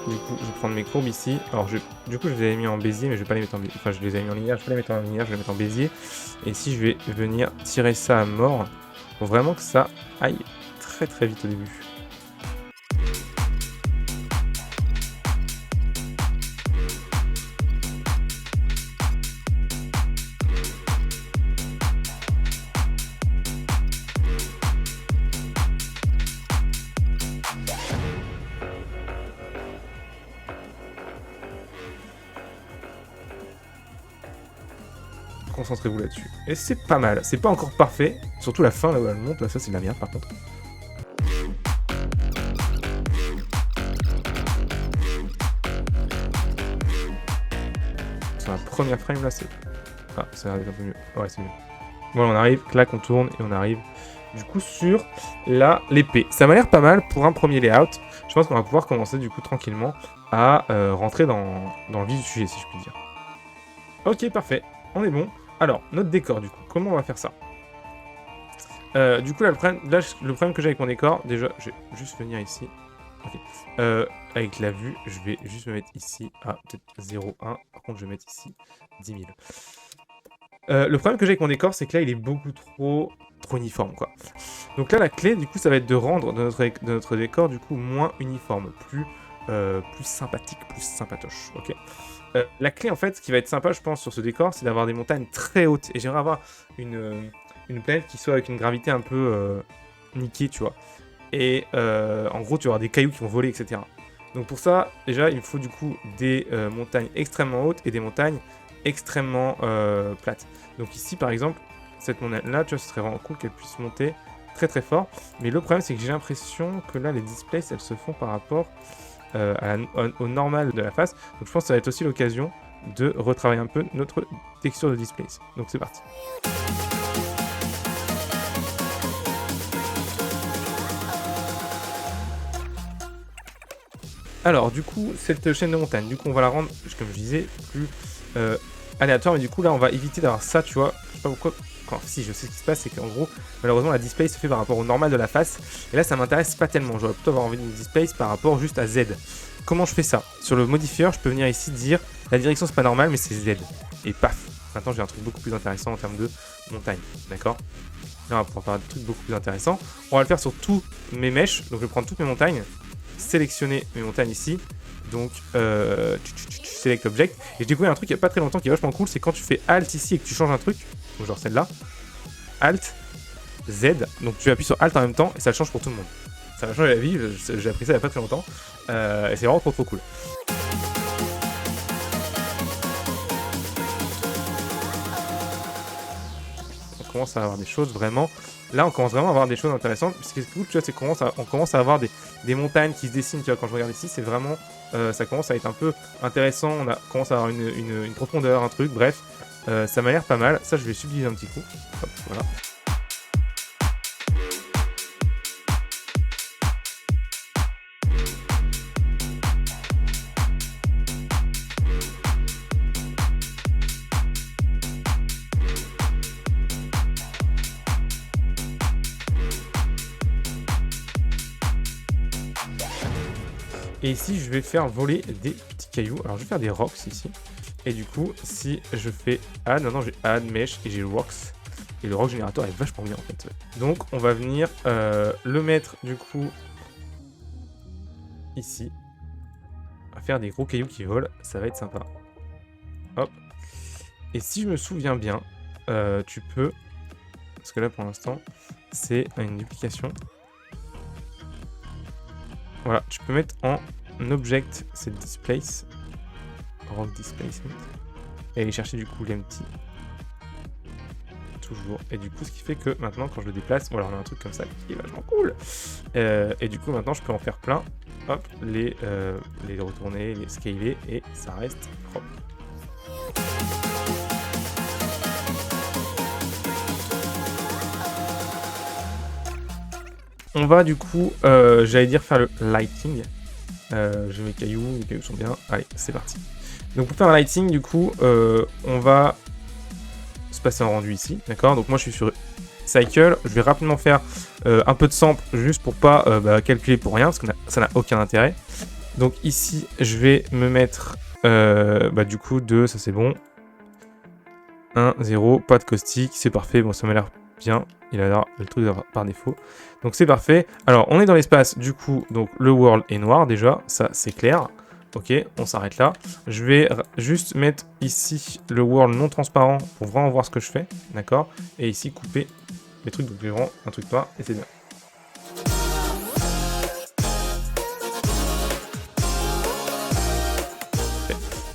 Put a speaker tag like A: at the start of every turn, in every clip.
A: Du coup, je vais prendre mes courbes ici. Alors, du coup, je les avais mis en bézier, mais je vais pas les mettre en bézier. Enfin, je les avais mis en linéaire, je vais pas les mettre en linéaire, je vais les mettre en bézier. Et ici, je vais venir tirer ça à mort pour vraiment que ça aille très très vite au début. Concentrez-vous là-dessus. Et c'est pas mal. C'est pas encore parfait. Surtout la fin, là où elle monte. Là, ça, c'est de la merde, par contre. Sur la première frame, là, c'est... Ah, ça a l'air d'être un peu mieux. Ouais, c'est mieux. Voilà, on arrive. Clac, on tourne. Et on arrive, du coup, sur l'épée. Ça m'a l'air pas mal pour un premier layout. Je pense qu'on va pouvoir commencer, du coup, tranquillement à rentrer dans le vif du sujet, si je puis dire. Ok, parfait. On est bon. Alors, notre décor, du coup, comment on va faire ça? Du coup, là, le problème que j'ai avec mon décor, déjà, je vais juste venir ici. Ok. Avec la vue, je vais juste me mettre ici à peut-être 0,1. Par contre, je vais mettre ici 10 000. Le problème que j'ai avec mon décor, c'est que là, il est beaucoup trop uniforme, quoi. Donc là, la clé, du coup, ça va être de rendre notre décor, du coup, moins uniforme, plus sympathique, plus sympatoche, ok. La clé, en fait, ce qui va être sympa, je pense, sur ce décor, c'est d'avoir des montagnes très hautes. Et j'aimerais avoir une planète qui soit avec une gravité un peu niquée, tu vois. Et en gros, tu vas avoir des cailloux qui vont voler, etc. Donc pour ça, déjà, il me faut du coup des montagnes extrêmement hautes et des montagnes extrêmement plates. Donc ici, par exemple, cette montagne-là, tu vois, ce serait vraiment cool qu'elle puisse monter très très fort. Mais le problème, c'est que j'ai l'impression que là, les displays, elles se font par rapport au normal de la face. Donc je pense que ça va être aussi l'occasion de retravailler un peu notre texture de displays. Donc c'est parti. Alors du coup, cette chaîne de montagne, du coup on va la rendre, comme je disais, plus aléatoire. Mais du coup là on va éviter d'avoir ça, tu vois. Je sais pas pourquoi. Si, je sais ce qui se passe, c'est qu'en gros, malheureusement, la display se fait par rapport au normal de la face. Et là, ça m'intéresse pas tellement. J'aurais plutôt avoir envie d'une display par rapport juste à Z. Comment je fais ça? Sur le modifier, je peux venir ici dire la direction, c'est pas normal, mais c'est Z. Et paf. Maintenant, j'ai un truc beaucoup plus intéressant en termes de montagne. D'accord? Là, on va pouvoir faire des trucs beaucoup plus intéressants. On va le faire sur tous mes mèches. Donc, je vais prendre toutes mes montagnes, sélectionner mes montagnes ici. Donc, tu select object. Et j'ai découvert un truc il n'y a pas très longtemps qui est vachement cool. C'est quand tu fais Alt ici et que tu changes un truc. Donc genre celle-là, Alt, Z, donc tu appuies sur Alt en même temps et ça le change pour tout le monde. Ça va changer la vie, j'ai appris ça il n'y a pas très longtemps, et c'est vraiment trop cool. On commence à avoir des choses vraiment... Là on commence vraiment à avoir des choses intéressantes, ce qui est cool, tu vois, on commence à avoir des montagnes qui se dessinent, tu vois, quand je regarde ici, c'est vraiment... ça commence à être un peu intéressant, on commence à avoir une profondeur, un truc, bref. Ça m'a l'air pas mal. Ça, je vais subdiviser un petit coup. Hop, voilà. Et ici, je vais faire voler des petits cailloux. Alors, je vais faire des rocks ici. Et du coup, si je fais add, maintenant j'ai add, mesh et j'ai rocks. Et le rock générateur est vachement bien en fait. Donc on va venir le mettre du coup ici. On va faire des gros cailloux qui volent, ça va être sympa. Hop. Et si je me souviens bien, tu peux... Parce que là pour l'instant, c'est une duplication. Voilà, tu peux mettre en object, c'est displace. Rock displacement. Et aller chercher du coup l'empty. Toujours. Et du coup, ce qui fait que maintenant, quand je le déplace, voilà, on a un truc comme ça qui est vachement cool. Et du coup, maintenant, je peux en faire plein. Hop, les retourner, les scaler, et ça reste propre. On va du coup, j'allais dire faire le lighting. J'ai mes cailloux, les cailloux sont bien. Allez, c'est parti. Donc pour faire un lighting, du coup, on va se passer en rendu ici, d'accord? Donc moi je suis sur cycle. Je vais rapidement faire un peu de sample juste pour pas calculer pour rien parce que ça n'a aucun intérêt. Donc ici, je vais me mettre du coup 2, ça c'est bon. 1, 0, pas de caustique, c'est parfait. Bon, ça m'a l'air bien. Il a l'air le truc par défaut. Donc c'est parfait. Alors, on est dans l'espace, du coup, donc le world est noir déjà, ça c'est clair. Ok, on s'arrête là. Je vais juste mettre ici le world non transparent pour vraiment voir ce que je fais, d'accord? Et ici, couper les trucs, donc j'ai vraiment un truc noir et c'est bien.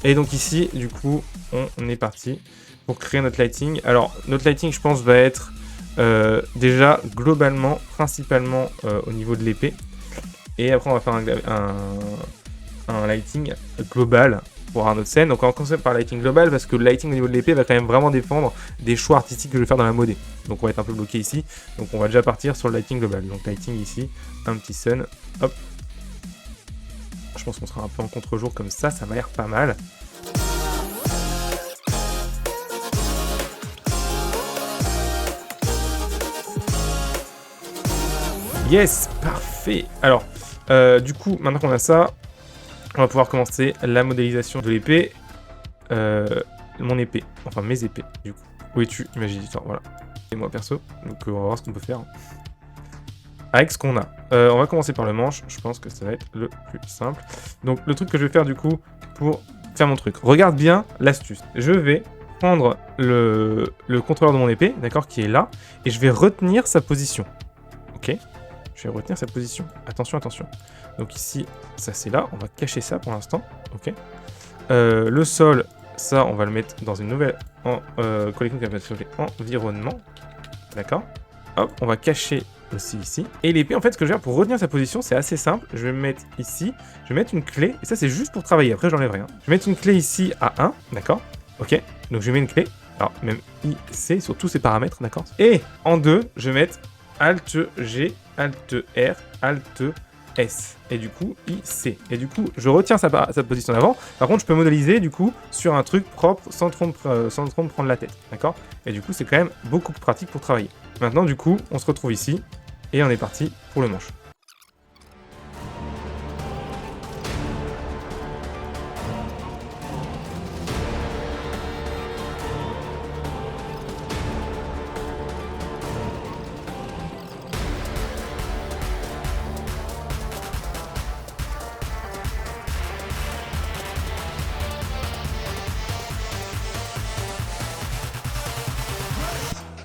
A: Et donc ici, du coup, on est parti pour créer notre lighting. Alors, notre lighting, je pense, va être déjà globalement, principalement au niveau de l'épée. Et après, on va faire un lighting global pour un autre scène. Donc, on va commencer par lighting global parce que le lighting au niveau de l'épée va quand même vraiment dépendre des choix artistiques que je vais faire dans la modée. Donc, on va être un peu bloqué ici. Donc, on va déjà partir sur le lighting global. Donc, lighting ici, un petit sun. Hop. Je pense qu'on sera un peu en contre-jour comme ça m'a l'air pas mal. Yes, parfait. Alors, du coup, maintenant qu'on a ça, on va pouvoir commencer la modélisation de l'épée. Mon épée, enfin mes épées, du coup. Où es-tu, Imaginateur, voilà. Et moi perso, donc on va voir ce qu'on peut faire. Avec ce qu'on a. On va commencer par le manche, je pense que ça va être le plus simple. Donc le truc que je vais faire du coup pour faire mon truc. Regarde bien l'astuce. Je vais prendre le contrôleur de mon épée, d'accord, qui est là, et je vais retenir sa position. Ok, je vais retenir sa position. Attention, attention. Donc ici, ça c'est là, on va cacher ça pour l'instant. Ok. Le sol, ça on va le mettre dans une nouvelle collection qui va s'appeler environnement. D'accord. Hop, on va cacher aussi ici. Et l'épée, en fait, ce que je vais faire pour retenir sa position, c'est assez simple. Je vais me mettre ici, je vais mettre une clé, et ça, c'est juste pour travailler. Après, j'enlève rien. Je vais mettre une clé ici à 1, d'accord? Ok, donc je mets une clé. Alors, même IC sur tous ces paramètres, d'accord? Et en 2, je vais mettre Alt G, Alt R, Alt S. Et du coup, IC. Et du coup, je retiens sa position d'avant. Par contre, je peux modéliser, du coup, sur un truc propre, sans trop me prendre la tête, d'accord? Et du coup, c'est quand même beaucoup plus pratique pour travailler. Maintenant, du coup, on se retrouve ici. Et on est parti pour le manche.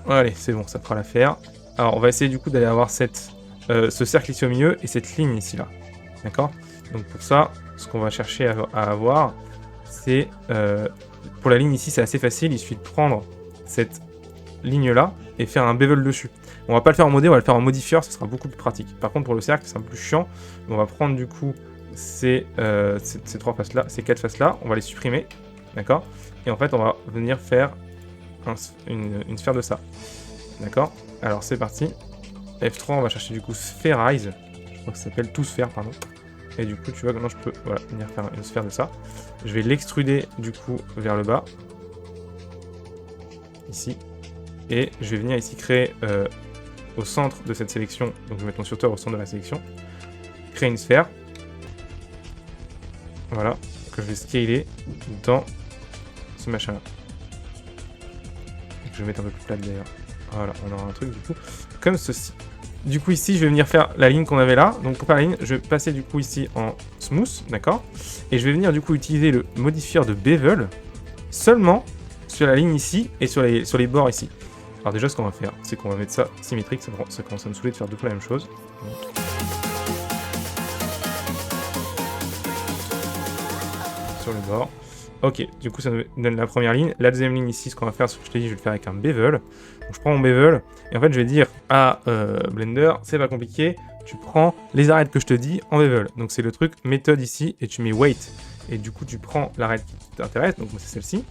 A: Allez, c'est bon, ça fera l'affaire. Alors, on va essayer du coup d'aller avoir ce cercle ici au milieu et cette ligne ici là. D'accord? Donc pour ça, ce qu'on va chercher à avoir, c'est... pour la ligne ici, c'est assez facile. Il suffit de prendre cette ligne là et faire un bevel dessus. On va pas le faire en modé, on va le faire en modifieur, ce sera beaucoup plus pratique. Par contre, pour le cercle, c'est un peu plus chiant. On va prendre du coup ces trois faces là, ces quatre faces là, on va les supprimer. D'accord? Et en fait, on va venir faire une sphère de ça. D'accord? Alors c'est parti. F3, on va chercher du coup Spherize. Je crois que ça s'appelle tout sphère, pardon. Et du coup, tu vois, maintenant je peux venir faire une sphère de ça. Je vais l'extruder du coup vers le bas. Ici. Et je vais venir ici créer au centre de cette sélection. Donc je vais mettre mon curseur au centre de la sélection. Créer une sphère. Voilà. Que je vais scaler dans ce machin là. Je vais mettre un peu plus plate d'ailleurs. Voilà, on aura un truc du coup comme ceci. Du coup ici je vais venir faire la ligne qu'on avait là. Donc pour faire la ligne, je vais passer du coup ici en smooth, d'accord? Et je vais venir du coup utiliser le modifieur de bevel seulement sur la ligne ici et sur les bords ici. Alors déjà ce qu'on va faire, c'est qu'on va mettre ça symétrique, ça commence à me saouler de faire deux fois la même chose. Donc, sur le bord. Ok, du coup ça nous donne la première ligne. La deuxième ligne ici, ce qu'on va faire, c'est que je te dis, je vais le faire avec un bevel. Donc je prends mon bevel, et en fait je vais dire à Blender, c'est pas compliqué, tu prends les arêtes que je te dis en bevel. Donc c'est le truc méthode ici, et tu mets weight. Et du coup tu prends l'arête qui t'intéresse, donc moi c'est celle-ci.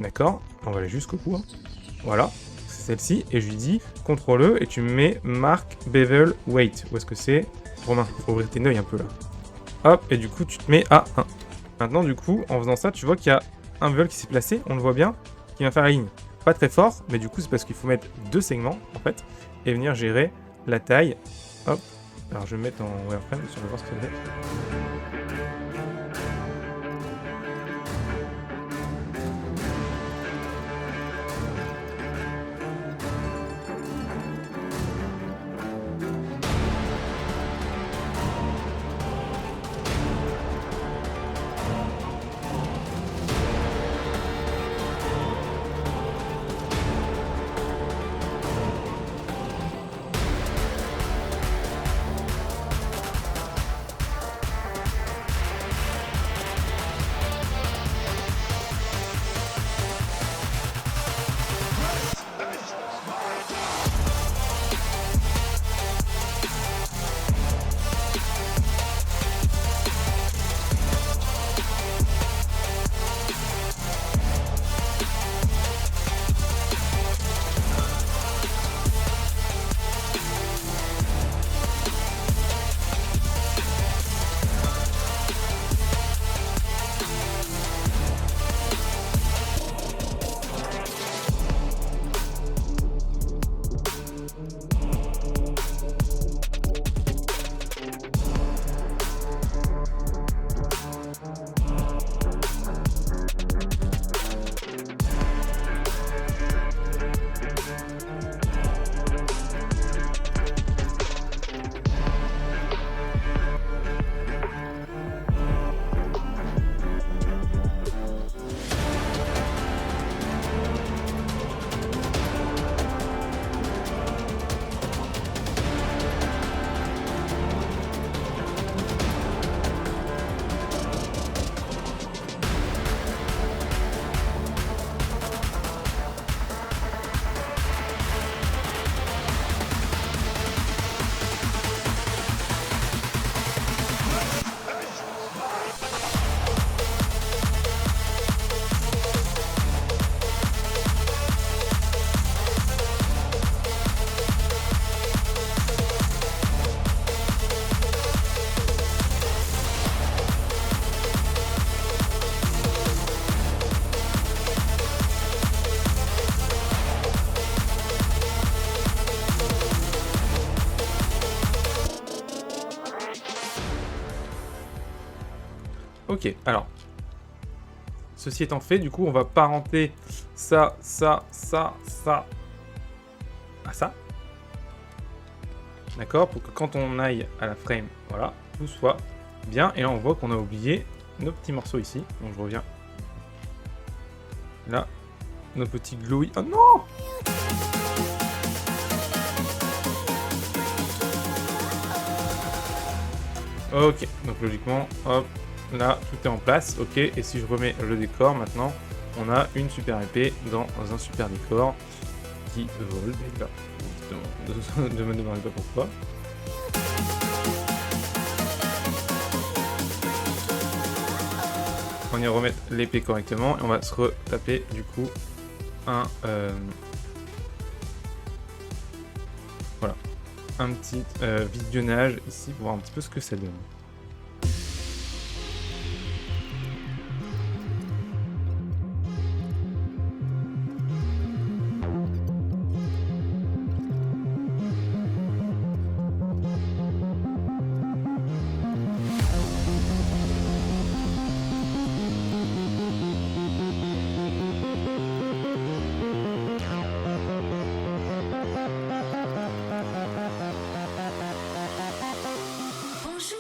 A: D'accord, on va aller jusqu'au bout. Hein. Voilà. Celle-ci et je lui dis CTRL-E et tu mets marque bevel weight. Où est-ce que c'est? Romain, il faut ouvrir tes œils un peu là. Hop, et du coup, tu te mets à 1. Maintenant, du coup, en faisant ça, tu vois qu'il y a un vol qui s'est placé, on le voit bien, qui vient faire la ligne. Pas très fort, mais du coup, c'est parce qu'il faut mettre 2 segments, en fait, et venir gérer la taille. Hop. Alors, je vais me mettre en wireframe, on va voir ce que ça fait. Ok, alors, ceci étant fait, du coup, on va parenter ça à ça. D'accord, pour que quand on aille à la frame, voilà, tout soit bien. Et là, on voit qu'on a oublié nos petits morceaux ici. Donc, je reviens. Là, nos petits glowy. Oh non! Ok, donc logiquement, hop, là, tout est en place. Ok, et si je remets le décor, maintenant, on a une super épée dans un super décor qui vole. Là, ne me demandez pas pourquoi. On y remettre l'épée correctement et on va se retaper du coup un voilà, un petit visionnage ici pour voir un petit peu ce que ça donne.
B: Bonjour,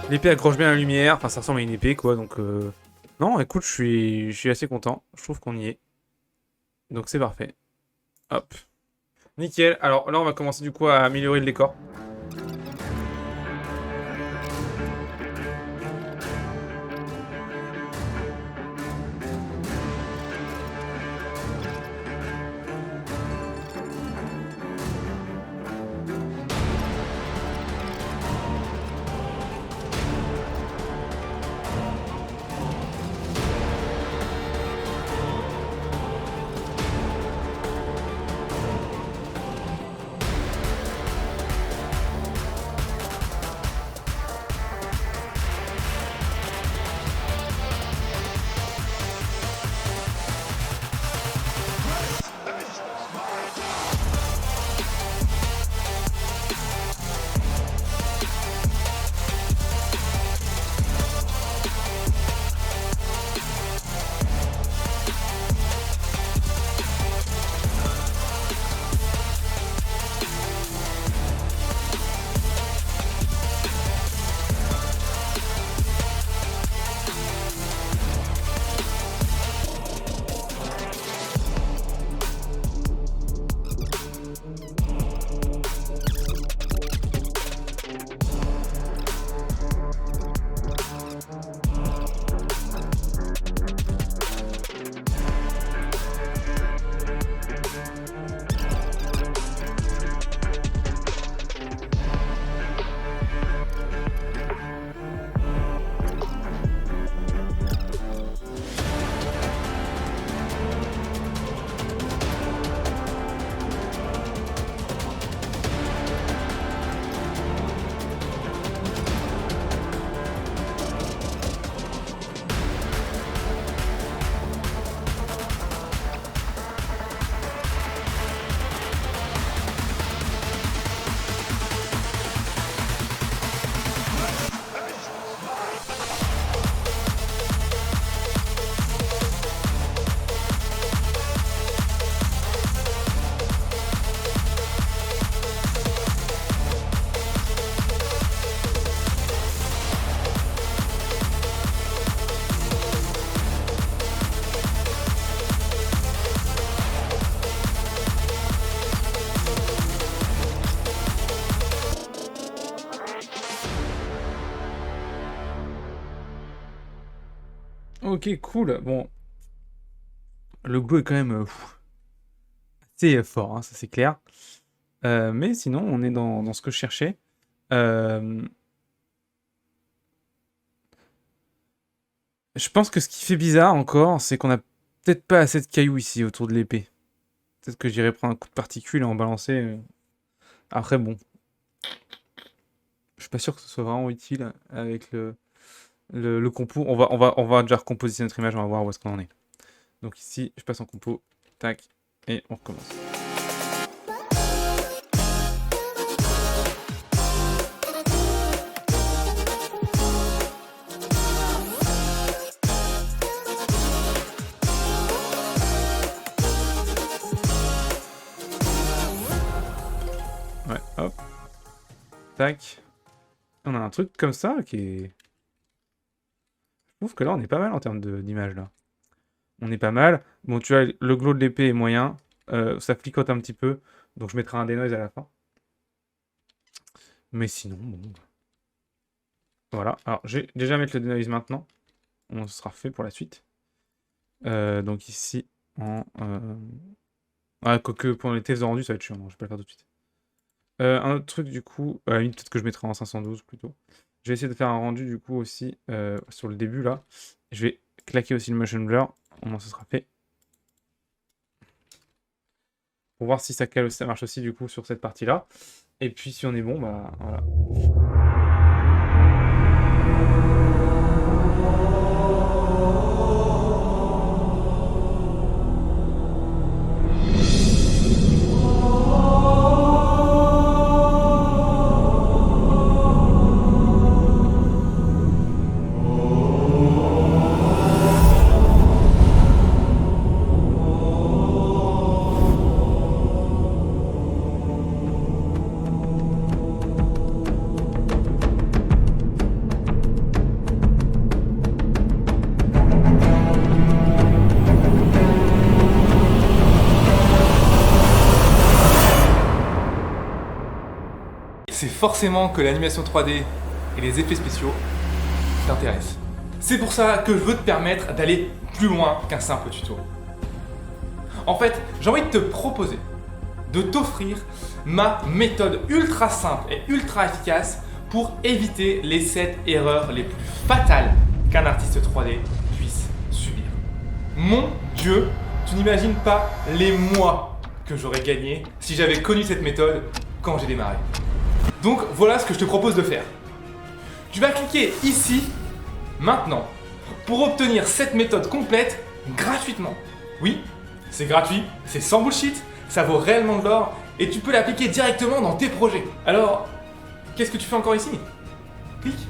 B: L'épée accroche bien la lumière, enfin ça ressemble à une épée quoi, donc non écoute je suis assez content, je trouve qu'on y est. Donc c'est parfait. Hop. Nickel, alors là on va commencer du coup à améliorer le décor. Ok, cool. Bon, le glow est quand même assez fort, hein, ça c'est clair. Mais sinon, on est dans ce que je cherchais. Euh, je pense que ce qui fait bizarre encore, c'est qu'on a peut-être pas assez de cailloux ici autour de l'épée. Peut-être que j'irai prendre un coup de particule et en balancer. Après, bon, je suis pas sûr que ce soit vraiment utile avec le compo. On va déjà recompositionner notre image, on va voir où est-ce qu'on en est. Donc ici, je passe en compo, tac, et on recommence. Ouais, hop, tac. On a un truc comme ça qui est... Je trouve que là, on est pas mal en termes d'image, là. On est pas mal. Bon, tu vois, le glow de l'épée est moyen. Ça flicote un petit peu. Donc je mettrai un denoise à la fin. Mais sinon, bon... Voilà. Alors, je vais déjà mettre le denoise maintenant. On sera fait pour la suite. Donc ici, en... Ah, quoique pour les tests de rendu, ça va être chiant. Non, je vais pas le faire tout de suite. Un autre truc, du coup... à la limite, peut-être que je mettrai en 512, plutôt. Je vais essayer de faire un rendu, du coup, aussi, sur le début, là. Je vais claquer aussi le motion blur. Au moins, ce sera fait. Pour voir si ça cale, ça marche aussi, du coup, sur cette partie-là. Et puis, si on est bon, bah, voilà.
C: c'est forcément que l'animation 3D et les effets spéciaux t'intéressent. C'est pour ça que je veux te permettre d'aller plus loin qu'un simple tuto. En fait, j'ai envie de te proposer, de t'offrir ma méthode ultra simple et ultra efficace pour éviter les 7 erreurs les plus fatales qu'un artiste 3D puisse subir. Mon Dieu, tu n'imagines pas les mois que j'aurais gagné si j'avais connu cette méthode quand j'ai démarré. Donc voilà ce que je te propose de faire. Tu vas cliquer ici, maintenant, pour obtenir cette méthode complète gratuitement. Oui, c'est gratuit, c'est sans bullshit, ça vaut réellement de l'or et tu peux l'appliquer directement dans tes projets. Alors, qu'est-ce que tu fais encore ici? Clique.